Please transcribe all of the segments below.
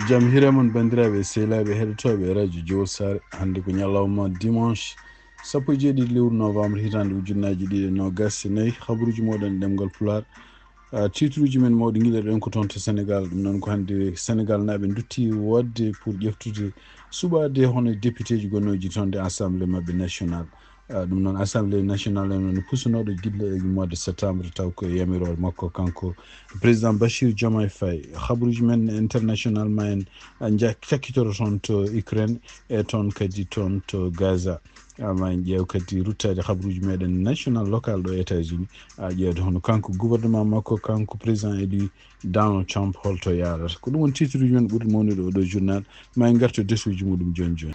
jam hiramon bandiraɓe sehlaɓe heɗotoɓe radio jowsare hande ko ñalawma dimanche sappo e jeeɗiɗi lewru novembre hitande ujunnaji ɗiɗi nogas e nayyi habaruji moɗon ɗemgal Pulaar titruji men mawɗi guiɗaɗen ko toon to Sénégal ɗum noon ko hande Sénégal naɓe dutti wodde pour ƴeftude suɓade hono député ji gonnoji toon de assemblée mabɓe national ɗum noon assemblée nationale en pusunoɗo guila e mois de septembre taw ko yamirore makko kanko président Bachir Diomaye Faye habaruji men international ma en cakkitoro toon to Ukraine e toon kadi toon to Gaza ma en ƴeew kadi ruttade habaruji meɗen national local ɗo États-Unis ƴeewde hono kanko gouvernement makko kanko président élu Donald Trump holto yarata ko ɗum won titruji men ɓurɗo mawnude oɗo journal ma en garto desuji muɗum joni joni.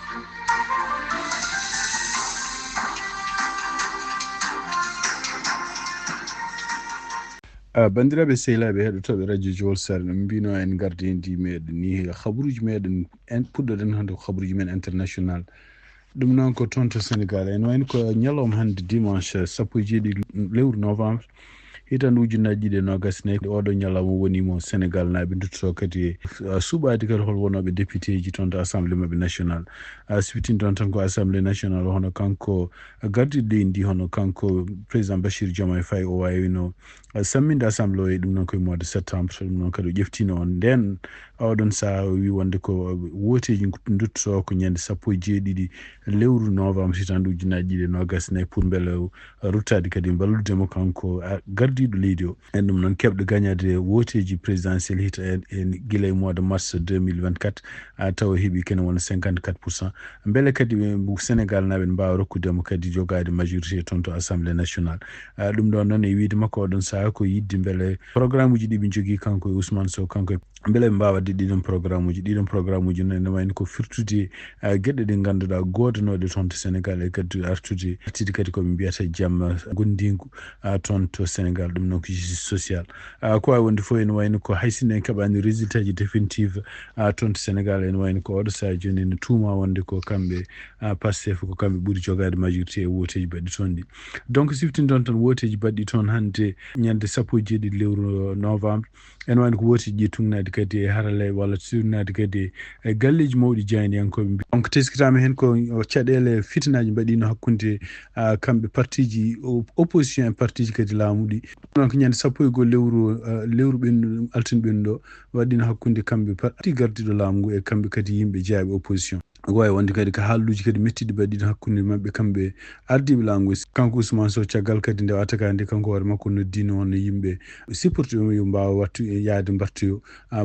bandiraɓe sehlaɓe heɗotoɓe radio jowsare no mbino en gardendi meɗen ni habaruji meɗen en puɗɗoɗen hande ko habaruji men international ɗum noon ko toon to Sénégal en wayno ko ñalawma hande dimanche sappo e jeeɗiɗi lewru novembre hitande ujunnaji ɗiɗi e nogas nayyi oɗo ñalawma wonimo Sénégal naɓe duttoto kadi suɓade kadi hol wonoɓe député ji toon to assemblée mabɓe national siftini toon tan ko assemblée national hono kanko gardiɗo leydi hono kanko président Bachir Diomaye Faye o wawino samminde assemblée o e ɗum noon koye mois de septembre ɗum noon kadi o ƴeftino on nden oɗon saaha o wi wonde ko woteji duttoto ko ñande sappo e jeeɗiɗi lewru novembre hitande ujunnaji ɗiɗi e nogas nayyi pour beele ruttade kadi balludemo kanko gardiɗo leydi o en ɗum noon keɓɗo gagnade woteji présidentiel hita guila e mois de mars 2024 tawa heeɓi kene wona 54%, beele kadi Sénégal naɓe mbawa rokkudemo kadi jogade majorité toon to assemblée nationale ɗum ɗon noon e wiide makko oɗon saaha ko yidde beele programme uji ɗi ɓe jogui kanko e Ousmane Sow kanko beele ɓe mbawa wadde ɗiɗon programme uji noon ene wayno ko firtude gueɗe ɗe ganduɗa godanoɗe toon to Sénégal e kadi artude kadi koɓe mbiyata jamma gondigu toon to Sénégal ɗum noon ko justice sociale ko wawi wonde fof ene wayno ko haysino en keeɓani résultat ji définitive toon to Sénégal ene wayno ko oɗo saaha joni ene tuuma wonde ko kamɓe Pastef ko kamɓe ɓuuri jogade majorité e woteji baɗɗi toon ɗi donc siftini toon tan woteji baɗɗi toon hande ñande sappo e jeeɗiɗi lewru novembre ene wayno ko woteji ɗi tugnade kadi e harale walla tugnade kadi e galleji mawɗi jeyaniyankoɓe donc teskitama hen ko caɗele fitinaji mbaɗino hakkude kamɓe partiji opposition e partiji kadi laamuɗi ɗon ko ñande sappo e goho lewru ɓennuɗo altine ɓennuɗo waɗino hakkude kamɓe parti gardiɗo laamu ngu e kamɓe kadi yimɓe jeeyaɓe opposition ko wawi wonde kadi ko haalluji kadi mettiɗi mbaɗiɗo hakkude mabɓe kamɓe ardiɓe laamu ngu kanko Ousmane Sow caggal kadi nde wattaka nde kanko hoore makko noddino hono yimɓe supporté ɗum yo mbawa wattu yaade mbattoyo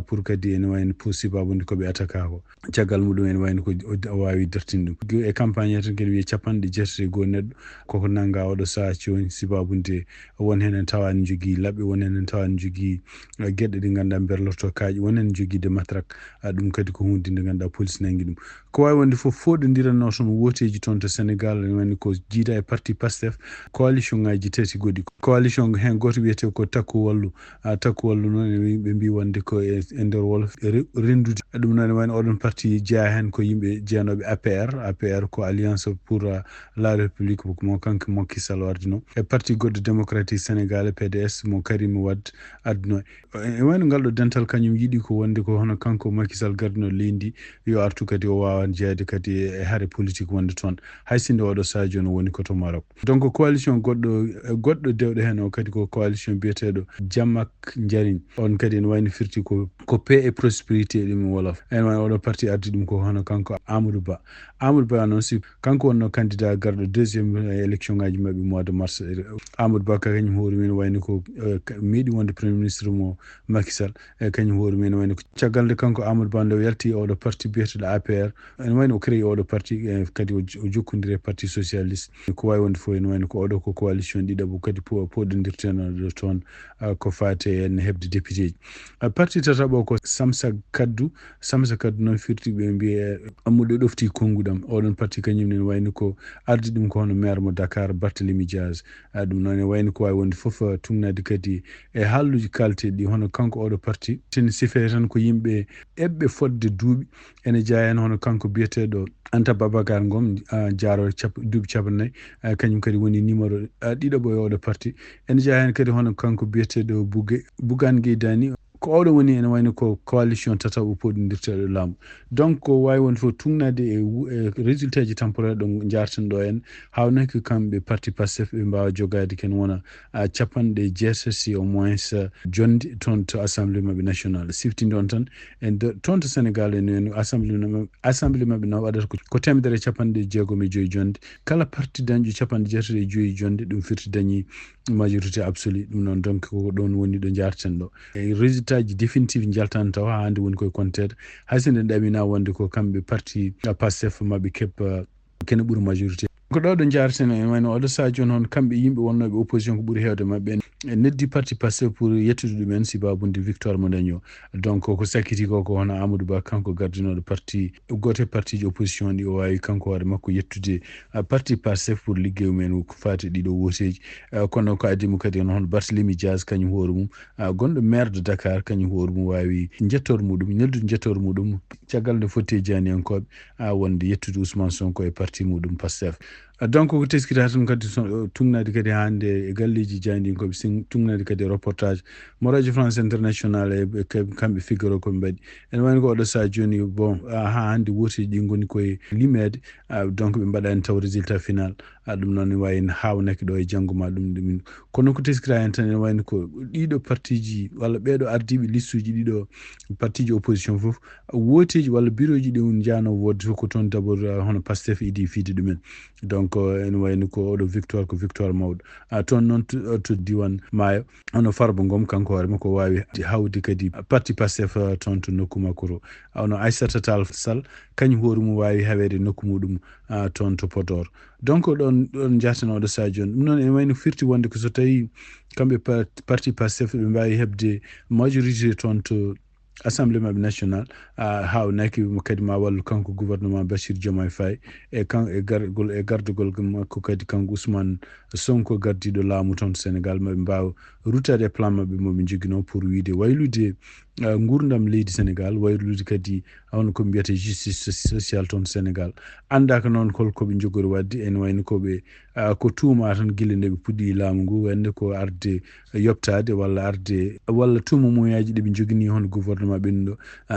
pour kadi ene wayno possible wonde koɓe ataka ko caggal muɗum ene wayno ko o wawi dartinde ɗum e campagne tan kadi wiye capanɗe jeetati e goho neɗɗo koko nangga oɗo saaha joni sibabude won hen en tawani jogui labɓe won hen en tawani jogui gueɗe ɗe ganduɗa berlorto kaaƴe won hen jogui de matraque ɗum kadi ko hunde nde ganduɗa police nangui ɗum ko wawi wonde fof foɗodiranno toon woteji toon to Sénégal ene wayno ko jiida e parti Pastef coalition ngaji tati goɗɗi coalition hen goto wiyete ko takku wallu noon ɓe mbi wonde ko e nder wolof rendude ɗum noon ene wayno oɗon parti jeeya hen ko yimɓe jeeyanoɓe APR ko alliance pour la république mo kanko Macky Sall ardino e parti goɗɗo démocratique sénégalais PDS mo Karim Wade adduno e wayno ngal ɗo dental kañum yiiɗi ko wonde ko hono kanko Macky Sall gardino leydi yo artu kadi o wawa jeeyade kadi e haare politique wonde toon haysinde oɗo saaha joni woni koto Maroc donc coalition goɗɗo dewɗo hen o kadi ko coalition biyeteɗo Jammak Jariñ on kadi ene wayno firti ko paix et prospérité ɗum wolof ene wayno oɗo parti ardi ɗum ko hono kanko Amadou Ba noon si kanko wonno candidat garɗo deuxiéme élection ngaji mabɓe mois de mars Amadou Ba kañum hoore min wayno ko meeɗi wonde premier ministre mo Macky Sall e kañum hoore min wayno ko caggal nde kanko Amadou Ba nde o yalti oɗo parti biyeteɗo APR ene wayno o créé oɗo parti kadi o jokkodiri parti socialiste ko wawi wonde fof ene wayno ko oɗo ko coalition ɗiɗaɓo kadi poɗodirtenoɗo toon ko fate en hebde député ji parti tataɓo ko Samsa Kaddu noon firti ɓe mbiye ammuɗo ɗofti konguɗam oɗon parti kañum ne wayno ko ardi ɗum ko hono maire mo Dakar Barthélémy Dias ɗum noon ne wayno ko wawi wonde foof tugnade kadi e haalluji kalteɗi hono kanko oɗo parti tin sife tan ko yimɓe eɓɓe fodde duuɓi ene jeeya hen hono kanko biyeteɗo Anta Babacar Ngom jaaro duuɓi capannayyi kañum kadi woni numéro ɗiɗaɓo e oɗo parti ene jeeya hen kadi hono kanko biyeteɗo Bougane Gueye Dany ko oɗo woni ene wayno ko coalition tataɓo poɗindirteɗo laamu donc ko wawi won fof tugnade e résultat ji temporaire ɗo jarten ɗo en hawnaki kamɓe parti Pastef ɓe mbawa jogade ken wona capanɗe jeetati au moins jonde toon to assemblée mabɓe national siftinde on tan en toon to Sénégal en assemblée mabɓe no waɗata ko temedere capanɗe jeegom e joyi jonde kala parti dañƴo capanɗe jeetati e joyi jonde ɗum firti dañi majorité absolue ɗum noon donc ko ɗon woni ɗo jarten ɗo e résultat ji définitive jaltan taw ha hande woni koye comptede haysinde ɗamina wonde ko kamɓe parti Pastef mabɓe keppa kene ɓuuri majorité ko ɗo ɗo jarten en wayno oɗo saha joni hon kamɓe yimɓe wonnoɓe opposition ko ɓuuri hewde mabɓe en neddi parti Pastef pour yettude ɗumen si babunde victoire mo dañi o donc ko sakkiti ko hono Amadou Ba kanko gardinoɗo parti gote parti ji opposition ɗi o wawi kanko hoore makko yettude parti Pastef pour ligguey mumen ko fati ɗiɗo woteji kono ko addimo kadi on hono Barthélémy Dias kañum hoore mum gonɗo maire de Dakar kañum hoore mum wawi jettore muɗum neldude jettore muɗum caggal nde fotte janiyankoɓe wonde yettude Ousmane Sonko e parti muɗum Pastef donc ko teskita tan kadi tugnade kadi hande e galleji jandinkoɓe tugnade kadi reportage mo radio France international e kamɓe Figaro koɓe mbaɗi ene wayno ko oɗo saha joni bon ha hande woteji ɗi goni koye limede donc ɓe mbaɗani taw résultat final ɗum noon ne wayno hawnaki ɗo e janggo ma ɗum kono ko teskita hen tan ene wayno ko ɗiɗo parti ji walla ɓeɗo ardiɓe liste uji ɗiɗo parti ji opposition foof woteji walla bureau ji ɗi jano wodde fof ko toon d'abord hono Pastef idi fiide ɗumen donc ene wayno ko oɗo victoire ko victoire mawɗo toon noon to diwan Maayo ono Farba Ngom kanko hoore makko wawi hawde kadi parti Pastef toon to nokku makko to ono Aissata Tall Sall kañum hoore mum wawi hawede nokku muɗum toon to Podor donc ɗon jaten oɗo saha joni ɗum noon ene wayno firti wonde ko so tawi kamɓe parti Pastef ɓe mbawi hebde majorité toon to assemblée mabɓe national hawnaki kadi ma wallu kanko gouvernement Bachir Diomaye Faye e gardugol makko kadi kanko Ousmane Sonko gardiɗo laamu toon to Sénégal maɓe mbawa ruttade e plan mabɓe moɓe joguino pour wiide waylude gurdam leydi Sénégal waylude kadi hono ko mbiyete justice sociale toon Sénégal andaka noon holkoɓe jogori wadde ene wayno koɓe ko tuuma tan guila nde ɓe puɗɗi laamu ngu wande ko arde yoptade walla tuuma muyaji ɗeɓe jogini hono gouvernement ɓennuɗo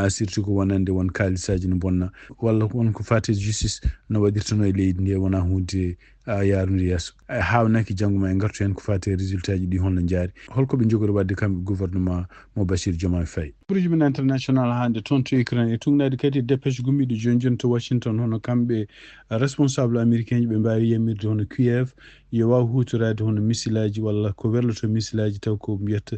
surtout ko wonande won kalisaji no bonna walla wonko fate justice no waɗirtano e leydi ndi wona hunde yarude yesso hawnaki janggo ma e gartu hen ko fate résultat ji ɗi holno jaari holkoɓe jogori wadde kamɓe gouvernement mo Bachir Diomaye Faye projet men international hande toon to Ukraine e tugnade kadi dépêche gummiɗo joni to Washington hono kamɓe responsable américain ji ɓe mbawi yamirde hono Kiev yo waw hutorade hono missilaji walla ko werloto missilaji taw ko mbiyata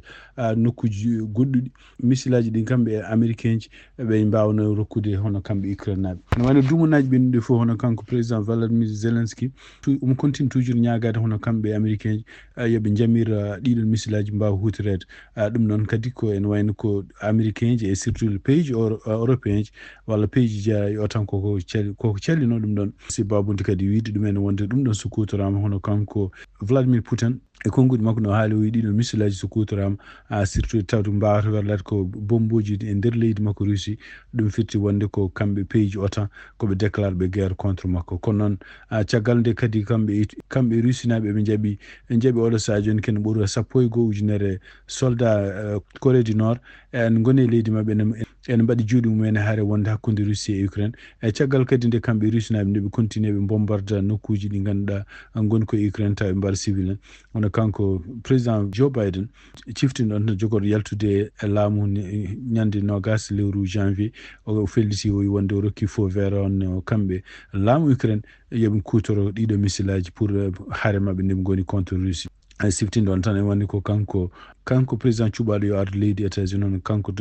nokkuji goɗɗuɗi missilaji ɗin kamɓe américain ji ɓe mbawno rokkude hono kamɓe Ukraine naɓe no wayno dumunaji ɓennuɗe fof hono kanko président Volodymyr Zelensky omo continue toujours ñagade hono kamɓe américain ji yooɓe jamira ɗiɗon missilaji mbawa hutorede ɗum noon kadi ko ene wayno ko américain ji et surtout le pays ji européen ji walla pays ji jeeya o tan koko cellino ɗum ɗon si babunde kadi wiide ɗumen wonde ɗum ɗon so kutorama hono kanko Vladimir Putin e konguɗi makko no haali o wi ɗiɗo missilaji so kutorama surtout tawde mbawata werlade ko bomboji e nder leydi makko Russie ɗum firti wonde ko kamɓe pays ji OTAN koɓe déclare ɓe guerre contre makko kono noon caggal nde kadi kamɓe Russie naɓe ɓe jaaɓi oɗo saha joni ken ɓuura 15 ujunere soldat Corée du Nord en goni e leydi mabɓe ene mbaɗi juuɗe mumen haare wonde hakkude Russie e Ukraine e caggal kadi nde kamɓe Russie naɓe nde ɓe continue ɓe bombarda nokkuji ɗi ganduɗa goni ko Ukraine taw ɓe mbaɗa civil en hono kanko président Joe Biden ciftinɗon no jogoɗo yaltude e laamu ñande nogas lewru janvier o felliti o wi wonde o rokki faux vert on kamɓe laamu Ukraine yooɓe kutoro ɗiɗo missilaji pour haare mabɓe nde ɓe goni contre Russie siftinde on tan e wonde ko kanko président cuɓaɗo yo arde leydi États-Unis hono kanko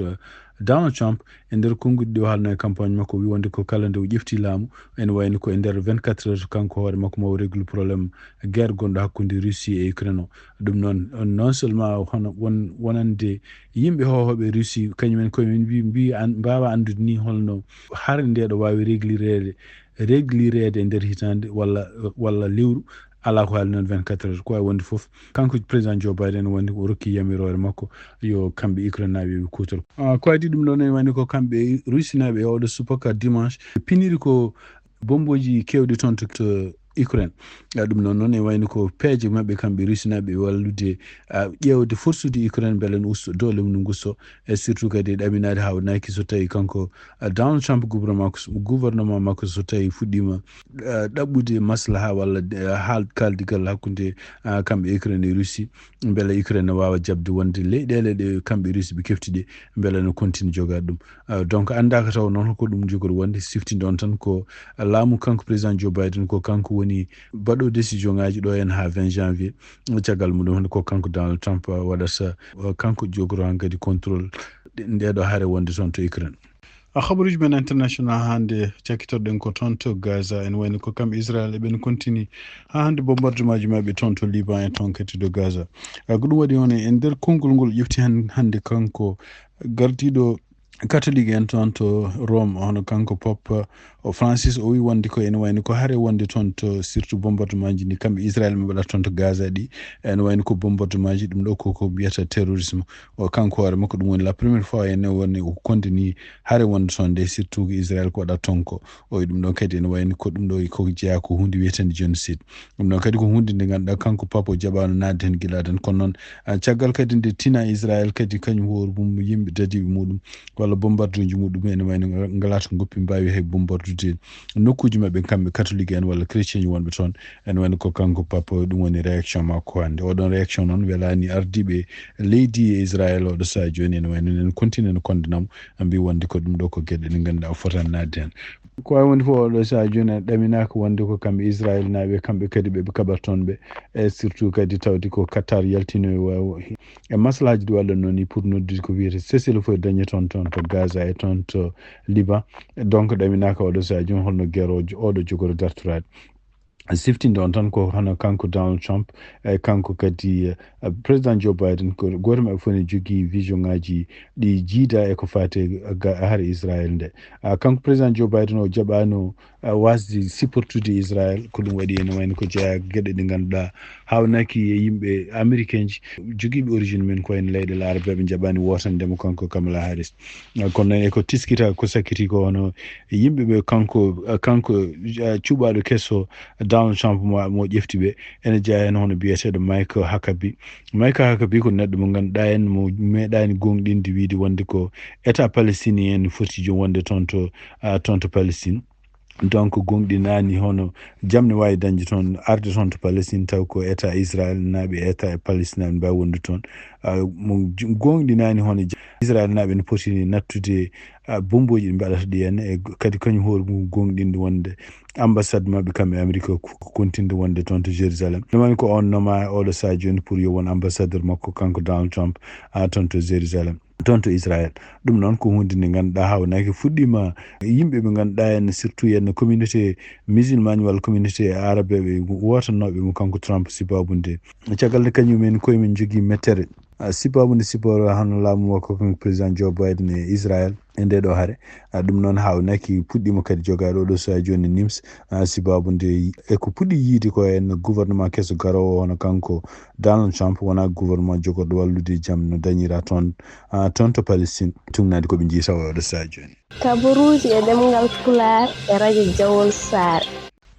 Donald Trump e nder konguɗi ɗi o haalno e campagne makko wi wonde ko kala nde o ƴefti laamu ene wayno ko e nder 24 heures kanko hoore makko mawo régle probléme guerre gonɗo hakkude Russie e Ukraine o ɗum noon non seulement hono wonande yimɓe hohoɓe Russie kañumen koyemen mbi mbawa andude ni holno harde ndeɗo wawi réglirede e nder hitande walla lewru ala ko haali noon 24 heures ko wawi wonde foof kanko président Joe Biden wonde o rokki yamirore makko yo kamɓe Ukraine naɓe ɓe kutoro ko adi ɗum ɗon ene wayno ko kamɓe Russie naɓe e oɗo subaka dimanche piniri ko bomboji kewɗi toon to Ukraine ɗum noon e wayno ko peeje maɓɓe kamɓe rusinaɓe wallude ƴewde forsude Ukraine beele no usto dole mum no gusto e surtout kadi ɗaminade hawnaki so tawi kanko Donald Trump gouvernement makko so tawi fuɗɗima ɗaɓɓude maslaha walla kaldigal hakkude kamɓe Ukraine e Russie beele Ukraine ne wawa jabde wonde leyɗele ɗe kamɓe Russie ɓe keftiɗe beele no continue jogade ɗum donc andaka taw noon ko ɗum jogori wonde siftinde on tan ko laamu kanko président Joe Biden ko kanko woni baɗo décision ngaji ɗo hen ha 20 janvier caggal muɗum ko kanko Donald Trump waɗata kanko jogoro han kadi contrôle ndeɗo haare wonde toon to Ukraine. habaruji men international hande cakkitorɗen ko toon to Gaza en wayno ko kamɓe Israel eɓen continue ha hande bombardement ji maɓɓe toon to Liban e toon kadi to Gaza ko ɗum waɗi on e nder konngol ngol ƴefti hande kanko gardiɗo catholique en toon to Rome hono kanko Pope Francis o wi wonde ko ene wayno ko haare wonde toon to surtout bombardement ji ni kamɓe Israel ɓe mbaɗata toon to Gaza ɗi ene wayno ko bombardement ji ɗum ɗo koko mbiyata terrorisme o kanko hoore makko ɗum woni la première fois ene woni o kondini haare wonde toon nde surtout ko Israel ko waɗata toon ko o ɗum ɗon kadi ene wayno ko ɗum ɗo ko jeeya ko hunde wiyetende génocide ɗum ɗon kadi ko hunde nde ganduɗa kanko Pape o jaɓano nadde hen guiladen kono noon caggal kadi nde tina Israel kadi kañum hoore mum yimɓe dadiɓe muɗum walla bombarduji muɗum ene wayno ngalata goppi mbawi hay bombardude nokkuji maɓɓe kamɓe catholique en walla chrétien ji wonɓe toon ene wayno ko kanko Pape ɗum woni réaction makko hande oɗon réaction noon welani ardiɓe leydi e Israel oɗo saha joni ene wayno nen continue no kondanamo mbi wonde ko ɗum ɗo ko gueɗe ɗe ganduɗa o fotani nadde hen ko wawi wonde fof oɗo saha joni ɗaminaka wonde ko kamɓe Israel naaɓe kamɓe kadi ɓeɓe kaɓata toon ɓe e surtout kadi tawde ko Qatar yaltino e maslahaji ɗi wallan noon ni pour noddude ko wiyete cessez-le-feu dañe toon to Gaza e toon to Liban donc ɗaminaka oɗo saha joni holno guerre oɗo jogori dartorade siftinde on tan ko hono kanko Donald Trump e kanko kadi président Joe Biden ko goto maɓɓe fof ne jogui vision ngaji ɗi jiida e ko fate haare Israel nde kanko président Joe Biden o jaɓano wasde supportude Israel ko ɗum waɗi ene wayno ko jeeya gueɗe ɗe ganduɗa hawnaki e yimɓe américain ji joguiɓe origine men ko wayno leyɗele arabe jaɓani wotandemo kanko Kamala Harris kono noon eko tiskita ko sakkiti ko hono yimɓeɓe kanko cuɓaɗo kesso Donald Trump mo ƴefti ɓe ene jeeya hen hono biyeteɗo Michael Huckabee ko neɗɗo mo ganduɗa en mo meeɗani gonɗinde wiide wonde ko état palestinien foti jom wonde toon to Palestine donc gonɗinani hono jamne wawi dañde toon arde toon to Palestine taw ko état Israel naaɓe état Palestine ne mbawi wonde toon mo gonɗinani hono Israel naaɓe ne poti nattude bomboji ɗi mbaɗata ɗi henna e kadi kañum hoore mum gonɗinde wonde ambassade mabɓe kamɓe Amérique ko continde wonde toon to Jérusalem ɗumani ko on noma oɗo saha joni pour yo won ambassadeur makko kanko Donald Trump toon to Jérusalem toon to Israel ɗum noon ko hunde nde ganduɗa hawnaki fuɗɗima yimɓe ɓe ganduɗa en surtout yenno communauté musulmane walla communauté arabe ɓe wotannoɓe mo kanko Trump sibabude caggal nde kañumen koyemen jogui mettere sibabude siporo hono laamu makko kanko président Joe Biden e Israel e nde ɗo haare ɗum noon hawnaki puɗɗima kadi jogade oɗo saha joni Nims sibabude eko puɗɗi yiide ko en gouvernement kesso garowo hono kanko Donald Trump wona gouvernement jogorɗo wallude jaam no dañira toon to Palestine tugnade koɓe jiita oɗo saha joni kabaruji e ɗemgal Pulaar e radio Jawol Sare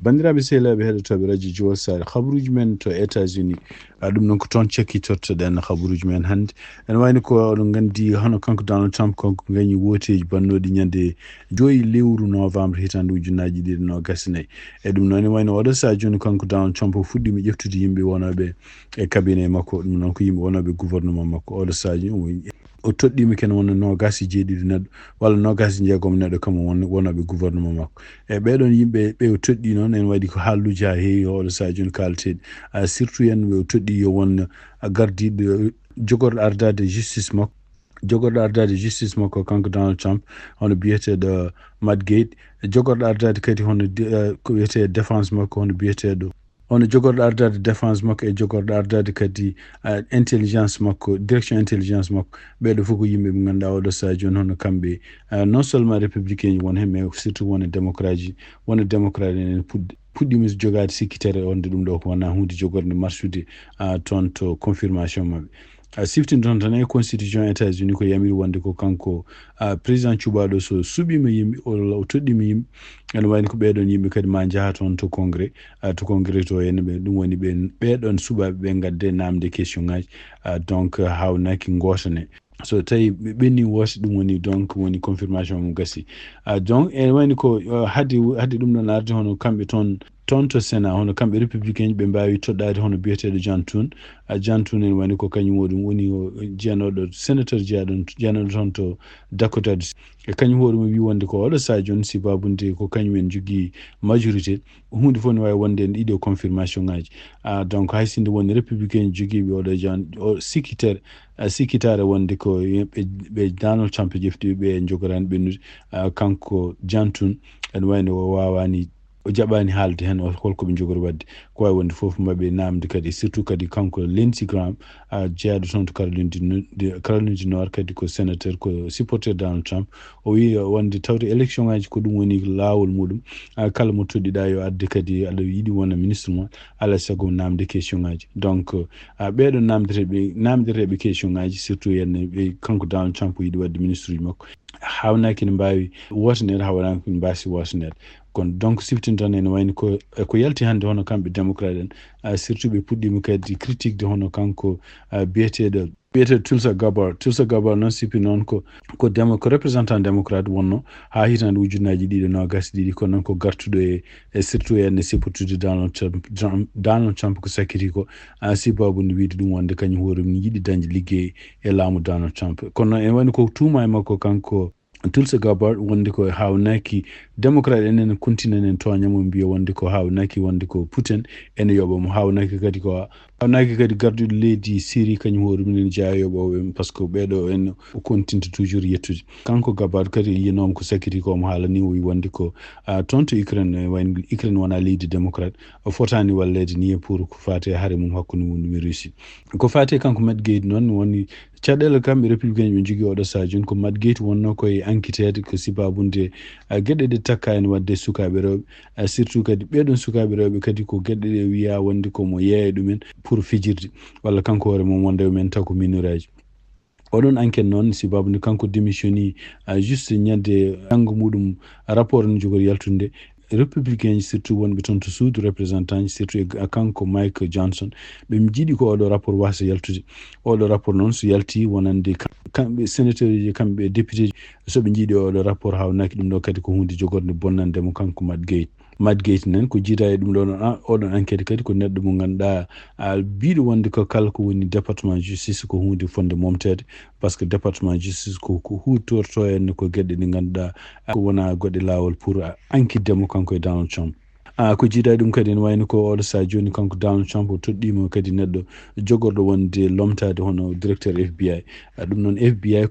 bandiraɓe sehilaɓe heɗotoɓe radio Jawol Sare habaruji men to États-Unis ɗum noon ko toon cekkitortoɗen habaruji men hannde ene wayno ko oɗon gandi hono kanko Donald Trump kanko gañi woteji bannoɗi ñande 5 lewru novembre hitande ujunnaji 2024 e ɗum noon ene wayno oɗo saha joni kanko Donald Trump o fuɗɗima ƴeftude yimɓe wonoɓe e cabinet makko ɗum noon ko yimɓe wonoɓe gouvernement makko oɗo saha joni o toɗɗima ken wonno nogas e jeeɗiɗi neɗɗo walla nogas e jeegom neɗɗo kam wonoɓe gouvernement makko e ɓeɗon yimɓe ɓe o toɗɗi noon en waɗi ko haalluji ha heewi oɗo saha joni kalteɗi surtout yen ɓe o toɗɗi yo won gardiɗo jogorɗo ardade justice makko kanko Donald Trump hono biyeteɗo Matt Gaetz jogorɗo ardade kadi hono ko wiyete défense makko hono biyeteɗo hono jogorɗo ardade défense makko e jogorɗo ardade kadi intelligence makko direction intelligence makko ɓeɗo fof ko yimɓe ɓe ganduɗa oɗo saha joni hono kamɓe non seulement républicain ji won hen mais surtout wona démocrate en puɗɗima jogade sikkitere onde ɗum ɗo ko wona hunde jogorde marsude toon to confirmation mabɓe siftin ton tan e constitution États-Unis ko yamiri wonde ko kanko président cubaɗo so suɓima yimɓe o toɗɗima yimɓe ene wayno ko ɓeɗon yimɓe kadi ma jaha toon to congrès to ene ɓe ɗum woni ɓeɗon suɓaɓe ɓe gadde namde question ngaji donc hawnaki gotane so tawi ɓe ɓenni woose ɗum woni donc woni confirmation mo gasi donc ene wayni ko hade ɗum ɗon arde hono kamɓe toon to Sénat hono kamɓe républicain ɓe mbawi toɗɗade hono biyeteɗo John Thune ene wani ko kañum woni o jeyanoɗo sénateur jeyanoɗo toon to Dakota e kañum hoɗum wi wonde ko oɗo sa joni si babunde ko kañum en jogui majorité hunde fof ne wawi wonde en ɗiɗo confirmation ngaji donc hay sinde woni républicain joguiɓe oɗo jan o sikkitare wonde ko ɓe Donald Trump jeftiɓe ɓe jogorani ɓennude kanko John Thune ene wayno o wawani o jaɓani haalde hen holko ɓe jogori wadde ko wawi wonde foof mbaɓe namde kadi surtout kadi kanko Lindsey Graham jeeyaɗo toon to Caroline du Nord kadi ko sénateur ko supporter Donald Trump o wi wonde tawde élection ngaji ko ɗum woni lawol muɗum kala mo toɗɗiɗa yo adde kadi aɗa yiiɗi wona ministre mo alay saago namde question ngaji donc ɓeɗon namdeteɓe question ngaji surtout henne ɓe kanko Donald Trump yiiɗi wadde ministre uji makko hawnaki ne mbawi wotanede hawnaki ne mbasi wotanede kono donc siftintan ene wayni ko yalti hannde hono kamɓe démocrate en surtout ɓe puɗɗima kadi critique de hono kanko biyeteɗo Tulsa Gabbard noon sippi noon ko représentant démocrate wonno ha hitande ujunnaji ɗiɗi nogas ɗiɗi kono noon ko gartuɗo e surtout enne sippotude Donald Trump ko sakkiti ko sibabude wiide ɗum wonde kañum hoore mum yiɗi dañde liggey e laamu Donald Trump kono ene wayni ko tuuma e makko kanko Tulsa Gabbard wonde ko hawnaki démocrate enen continent en toñamo mbiya wonde ko hawnaki wonde ko Putin ene yoɓamo hawnaki kadi garduɗo leydi Syrie kañum hoore mum ene jeeya yoɓoɓe par ce que ɓeɗo en continue toujours yettude kanko Gabbard kadi yiyanoma ko sakkiti ko omo haalani o wi wonde ko toon to Ukraine wayno Ukraine wona leydi démocrate o fotani wallede ni pour ko fate haare mum hakkude mum e Russie ko fate kanko Matt Gaetz noon woni caɗele kamɓe républicain ɓe jogui oɗo sa joni ko Matt Gaetz wonno koye enquêtede ko sibabunde gueɗe ɗe takka ene wadde sukaɓe rewɓe surtout kadi ɓeɗon sukaɓe rewɓe kadi ko gueɗe ɗe wiya wonde komo yeeya ɗumen pour fijirde walla kanko hoore mum wonde men taw ko miniraji oɗon enquête noon sibabude kanko démissionni juste ñande janggo muɗum rapport no jogori yaltude républicain ji surtout wonɓe toon to suudu représentant ji surtout e kanko Mike Johnson ɓe jiiɗi ko oɗo rapport wasa yaltude oɗo rapport noon so yalti wonande kamɓe sénateur ji kamɓe député ji soɓe jiiɗi oɗo rapport hawnaki ɗum ɗo kadi ko hunde jogorde bonnandemo kanko Matt Gaetz nen ko jiita e ɗum ɗon oɗon enquête kadi ko neɗɗo mo ganduɗa biɗo wonde ko kala ko woni département justice ko hunde fonde momtede par ce que département justice ko hutorto en ko gueɗe ɗe ganduɗa ko wona goɗɗe lawol pour enquêtedemo kanko e Donald Trump ko jiiɗa ɗum kadi ne wayno ko oɗo sa joni kanko Donald Trump o toɗɗima kadi neɗɗo jogorɗo wonde lomtade hono directeur FBI ɗum noon FBI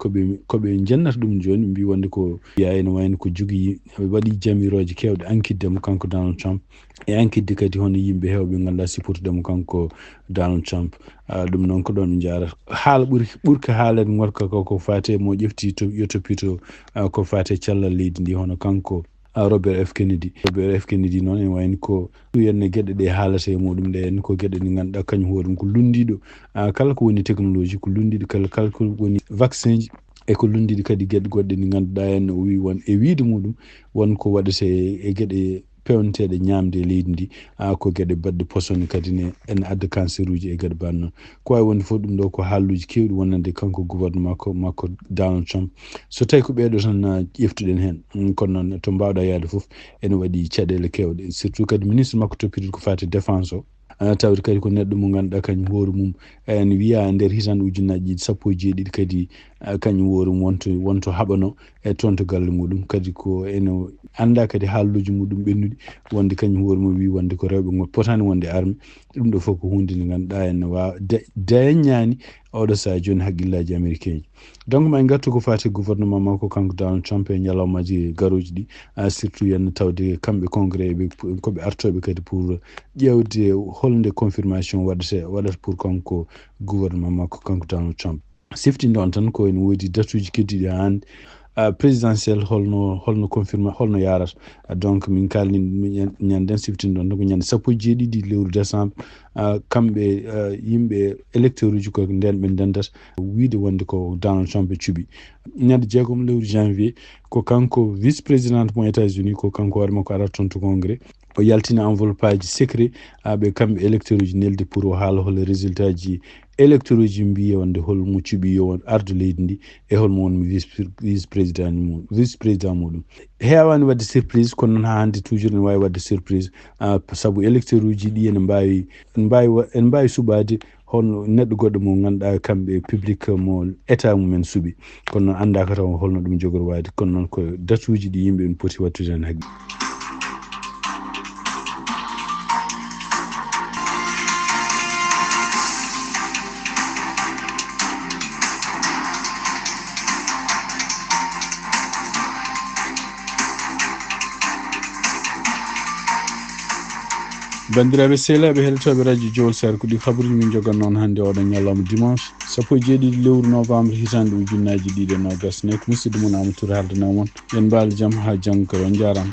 koɓe jennata ɗum joni mbi wonde ko FBI ne wayno ko jogui waɗi jamiroje kewɗe enquêtedemo kanko Donald Trump e enquêtede kadi hono yimɓe hewɓe ganduɗa supportedemo kanko Donald Trump ɗum noon ko ɗon jarata haala ɓurka haalede gorka ko fate mo ƴefti yo toppito ko fate cellal leydi ndi hono kanko Robert F Kennedy noon en wayni ko yenne gueɗe ɗe haalata e muɗum ɗe en ko gueɗe ɗe ganduɗa kañum hoore ko lundiɗo kala ko woni technologie ko lundiɗo kala ko woni vaccin ji e ko lundiɗi kadi gueɗe goɗɗe ɗe ganduɗa en o wi won e wiide muɗum won ko waɗete e gueɗe pewnteɗe ñamde e leydi ndi ko gueɗe badde posone kadi ne ene adda cancer uji e gueɗe bannoon ko wawi wonde fof ɗum ɗo ko haalluji kewɗi wonande kanko gouvernement makko Donald Trump so tawi ko ɓeɗo tan ƴeftuɗen hen kono noon to mbawɗa yaade foof ene waɗi caɗele kewɗe surtout kadi ministre makko toppitiɗo ko fate défense o tawde kadi ko neɗɗo mo ganduɗa kañum hoore mum ene wiya nder hitande ujunnaji 17 kadi kañum hoore mum wonto haɓano e toon to galle muɗum kadi ko ene anda kadi haalluji muɗum ɓennuɗi wonde kañum hoore mum wi wonde ko rewɓe potani wonde arme ɗum ɗo fof ko hunde nde ganduɗa en wawa daññani oɗo saa joni haqqillaji américain ji donc ma en gartu ko fati gouvernement makko kanko Donald Trump e ñalawmaji garoji ɗi surtout yenno tawde kamɓe congrès ɓe koɓe artoɓe kadi pour ƴewde holde confirmation waɗata pour kanko gouvernement makko kanko Donald Trump siftinde on tan ko ene woodi datuji keddiɗi hande présidentiel holno confirme holno yarat donc min kalni ñanden siftin ɗon donc ñande sappo jeeɗiɗi lewru décembre kamɓe yimɓe électeur uji ko nden ɓe ndendata wiide wonde ko Donald Trump cuɓi ñande jeegom lewru janvier ko kanko vice présidente mo États-Unis ko kanko waɗima ko arata toon to congrès o yaltina enveloppe aji secret ɓe kamɓe électeur uji nelde pour o haala hol résultat ji électeur uji mbiye wonde holmo cuɓi yo ardu leydi ndi e holmo wonmi vice président muɗum hewani wadde surprise kono noon ha hande toujours ne wawi wadde surprise saabu électeur uji ɗi ene mbawi suɓade holno neɗɗo goɗɗo mo ganduɗa kamɓe public mo état mumen suuɓi kono noon andaka taw holno ɗum jogori wade kono noon ko date uji ɗi yimɓe ne poti wattude hen haqqi. bandiraɓe sehlaɓe heɗotoɓe radio Jowol Sare ko ɗi habaruji min jogan noon hannde oɗon ñalawma dimanche 17 lewru novembre hitande ujunnaji 2020 ko musidɗo moon Amadou Touré haldanama moon yen mbaalo jaam ha janggo on jarama.